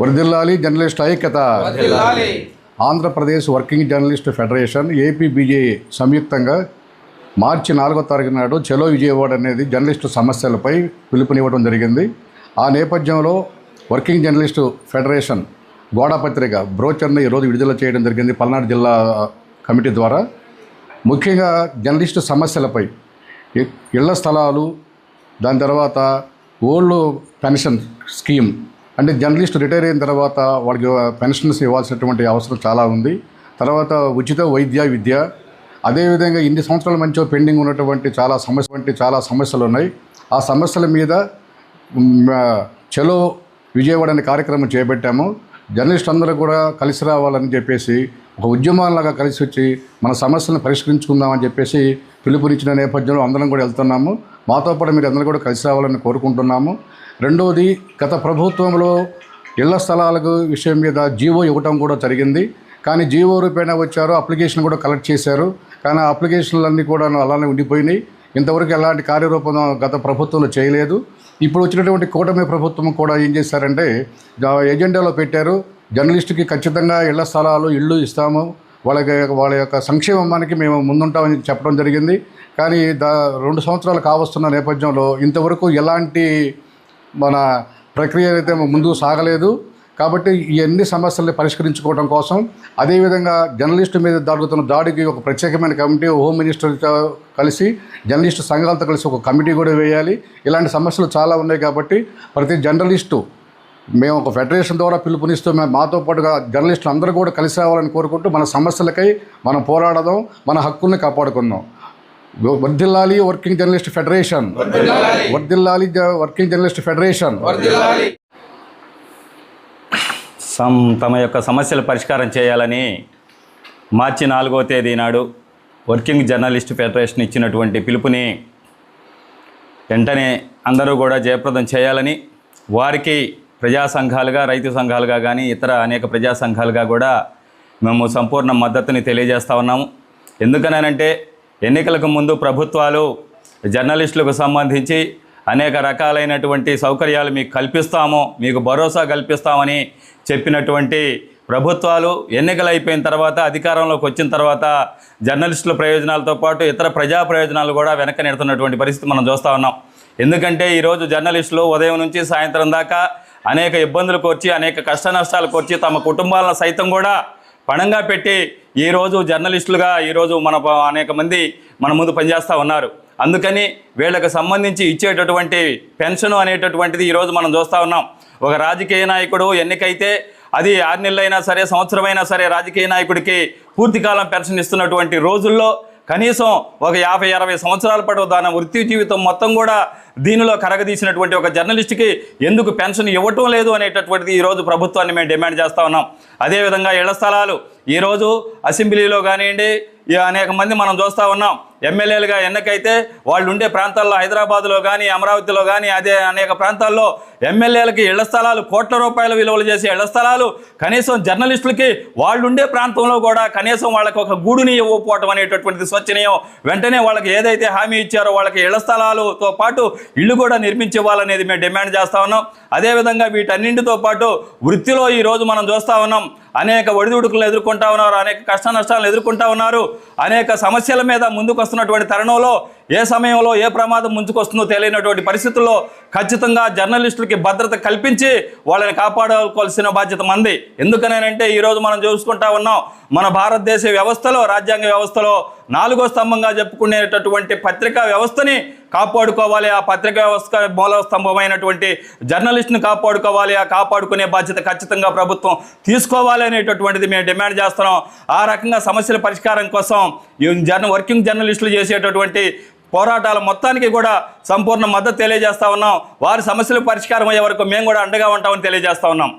వర్ధిల్లాలి జర్నలిస్ట్ ఐక్యత. Andhra Pradesh working journalist federation ఏపీబీజే సంయుక్తంగా మార్చి 4వ తారీఖు నాడు చలో విజయవాడ అనేది జర్నలిస్టు సమస్యలపై పిలుపునివ్వడం జరిగింది. ఆ నేపథ్యంలో వర్కింగ్ జర్నలిస్టు ఫెడరేషన్ గోడపత్రిక బ్రోచర్ని ఈరోజు విడుదల చేయడం జరిగింది పల్నాడు జిల్లా కమిటీ ద్వారా. ముఖ్యంగా జర్నలిస్టు సమస్యలపై ఇళ్ల స్థలాలు, దాని తర్వాత ఓల్డ్ పెన్షన్ స్కీమ్, అంటే జర్నలిస్ట్ రిటైర్ అయిన తర్వాత వాళ్ళకి పెన్షన్స్ ఇవ్వాల్సినటువంటి అవసరం చాలా ఉంది. తర్వాత ఉచిత వైద్య విద్య, అదేవిధంగా ఇన్ని సంవత్సరాల మంచి పెండింగ్ ఉన్నటువంటి చాలా సమస్యలు ఉన్నాయి. ఆ సమస్యల మీద చలో విజయవాడ అనే కార్యక్రమం చేపట్టాము. జర్నలిస్ట్ అందరూ కూడా కలిసి రావాలని చెప్పేసి ఒక ఉద్యమాలాగా కలిసి వచ్చి మన సమస్యలను పరిష్కరించుకుందామని చెప్పేసి పిలుపునిచ్చిన నేపథ్యంలో అందరం కూడా వెళ్తున్నాము. మాతో పాటు మీరు అందరూ కూడా కలిసి రావాలని కోరుకుంటున్నాము. రెండవది, గత ప్రభుత్వంలో ఇళ్ల స్థలాలకు విషయం మీద జీవో ఇవ్వటం కూడా జరిగింది. కానీ జీవో రూపేణా వచ్చారు, అప్లికేషన్ కూడా కలెక్ట్ చేశారు. కానీ ఆ అప్లికేషన్లన్నీ కూడా అలానే ఉండిపోయినాయి. ఇంతవరకు ఎలాంటి కార్యరూపం గత ప్రభుత్వంలో చేయలేదు. ఇప్పుడు వచ్చినటువంటి కూటమి ప్రభుత్వం కూడా ఏం చేశారంటే ఎజెండాలో పెట్టారు, జర్నలిస్టుకి ఖచ్చితంగా ఇళ్ల స్థలాలు, ఇళ్ళు ఇస్తాము, వాళ్ళ యొక్క సంక్షేమానికి మేము ముందుంటామని చెప్పడం జరిగింది. కానీ 2 సంవత్సరాలు కావస్తున్న నేపథ్యంలో ఇంతవరకు ఎలాంటి మన ప్రక్రియ అయితే ముందుకు సాగలేదు. కాబట్టి ఈ అన్ని సమస్యల్ని పరిష్కరించుకోవడం కోసం, అదేవిధంగా జర్నలిస్టు మీద జరుగుతున్న దాడికి ఒక ప్రత్యేకమైన కమిటీ, హోమ్ మినిస్టర్తో కలిసి జర్నలిస్టు సంఘాలతో కలిసి ఒక కమిటీ కూడా వేయాలి. ఇలాంటి సమస్యలు చాలా ఉన్నాయి. కాబట్టి ప్రతి జర్నలిస్టు మేము ఒక ఫెడరేషన్ ద్వారా పిలుపునిస్తూ మాతో పాటుగా జర్నలిస్టులు అందరూ కూడా కలిసి రావాలని కోరుకుంటూ మన సమస్యలకై మనం పోరాడదాం, మన హక్కుల్ని కాపాడుకుందాం. వర్ధిల్లాలి వర్కింగ్ జర్నలిస్ట్ ఫెడరేషన్, వర్ధిల్లాలి వర్కింగ్ జర్నలిస్ట్ ఫెడరేషన్. తమ యొక్క సమస్యలు పరిష్కారం చేయాలని మార్చి 4వ తేదీ నాడు వర్కింగ్ జర్నలిస్ట్ ఫెడరేషన్ ఇచ్చినటువంటి పిలుపుని వెంటనే అందరూ కూడా జయప్రదం చేయాలని, వారికి ప్రజా సంఘాలుగా, రైతు సంఘాలుగా కానీ ఇతర అనేక ప్రజా సంఘాలుగా కూడా మేము సంపూర్ణ మద్దతుని తెలియజేస్తూ ఉన్నాము. ఎందుకనంటే ఎన్నికలకు ముందు ప్రభుత్వాలు జర్నలిస్టులకు సంబంధించి అనేక రకాలైనటువంటి సౌకర్యాలు మీకు కల్పిస్తాము, మీకు భరోసా కల్పిస్తామని చెప్పినటువంటి ప్రభుత్వాలు ఎన్నికలు అయిపోయిన తర్వాత, అధికారంలోకి వచ్చిన తర్వాత జర్నలిస్టుల ప్రయోజనాలతో పాటు ఇతర ప్రజా ప్రయోజనాలు కూడా వెనక నెడుతున్నటువంటి పరిస్థితి మనం చూస్తూ ఉన్నాం. ఎందుకంటే ఈరోజు జర్నలిస్టులు ఉదయం నుంచి సాయంత్రం దాకా అనేక ఇబ్బందులు కోర్చి, అనేక కష్ట నష్టాలు కోర్చి, తమ కుటుంబాలను సైతం కూడా పణంగా పెట్టి ఈరోజు జర్నలిస్టులుగా ఈరోజు అనేక మంది మన ముందు పనిచేస్తూ ఉన్నారు. అందుకని వీళ్ళకి సంబంధించి ఇచ్చేటటువంటి పెన్షన్ అనేటటువంటిది ఈరోజు మనం చూస్తూ ఉన్నాం. ఒక రాజకీయ నాయకుడు ఎన్నికైతే అది 6 నెలలైనా సరే, సంవత్సరమైనా సరే, రాజకీయ నాయకుడికి పూర్తికాలం పెన్షన్ ఇస్తున్నటువంటి రోజుల్లో కనీసం ఒక 50-60 సంవత్సరాల పాటు దాని వృత్తి జీవితం మొత్తం కూడా దీనిలో కరగదీసినటువంటి ఒక జర్నలిస్ట్కి ఎందుకు పెన్షన్ ఇవ్వటం లేదు అనేటటువంటిది ఈరోజు ప్రభుత్వాన్ని మేము డిమాండ్ చేస్తూ ఉన్నాం. అదేవిధంగా ఇళ్ల స్థలాలు ఈరోజు అసెంబ్లీలో కానివ్వండి, అనేక మంది మనం చూస్తూ ఉన్నాం. ఎమ్మెల్యేలుగా ఎన్నికైతే వాళ్ళు ఉండే ప్రాంతాల్లో, హైదరాబాద్లో కానీ, అమరావతిలో కానీ, అదే అనేక ప్రాంతాల్లో ఎమ్మెల్యేలకి ఇళ్ల స్థలాలు, కోట్ల రూపాయల విలువలు చేసే ఇళ్ల స్థలాలు కనీసం జర్నలిస్టులకి వాళ్ళు ఉండే ప్రాంతంలో కూడా కనీసం వాళ్ళకి ఒక గూడుని ఇవ్వకపోవటం అనేటటువంటిది శోచనీయం. వెంటనే వాళ్ళకి ఏదైతే హామీ ఇచ్చారో వాళ్ళకి ఇళ్ల స్థలాలతో పాటు ఇళ్ళు కూడా నిర్మించి ఇవ్వాలనేది మేము డిమాండ్ చేస్తూ ఉన్నాం. అదేవిధంగా వీటన్నింటితో పాటు వృత్తిలో ఈరోజు మనం చూస్తూ ఉన్నాం, అనేక ఒడిదుడుకులను ఎదుర్కొంటా ఉన్నారు, అనేక కష్ట నష్టాలను ఎదుర్కొంటా ఉన్నారు. అనేక సమస్యల మీద ముందుకు వస్తున్నటువంటి తరుణంలో ఏ సమయంలో ఏ ప్రమాదం ముంచుకొస్తుందో తెలియనటువంటి పరిస్థితుల్లో ఖచ్చితంగా జర్నలిస్టులకి భద్రత కల్పించి వాళ్ళని కాపాడుకోవాల్సిన బాధ్యత మంది. ఎందుకనంటే ఈరోజు మనం చూసుకుంటా ఉన్నాం, మన భారతదేశ వ్యవస్థలో, రాజ్యాంగ వ్యవస్థలో 4వ స్తంభంగా చెప్పుకునేటటువంటి పత్రికా వ్యవస్థని కాపాడుకోవాలి. ఆ పత్రికా వ్యవస్థ మూల స్తంభమైనటువంటి జర్నలిస్ట్ని కాపాడుకోవాలి. ఆ కాపాడుకునే బాధ్యత ఖచ్చితంగా ప్రభుత్వం తీసుకోవాలి అనేటటువంటిది మేము డిమాండ్ చేస్తున్నాం. ఆ రకంగా సమస్యల పరిష్కారం కోసం వర్కింగ్ జర్నలిస్టులు చేసేటటువంటి పోరాటాల మొత్తానికి కూడా సంపూర్ణ మద్దతు తెలియజేస్తా ఉన్నాం. వారి సమస్యల పరిష్కారం అయ్యే వరకు మేము కూడా అండగా ఉంటామని తెలియజేస్తా ఉన్నాం.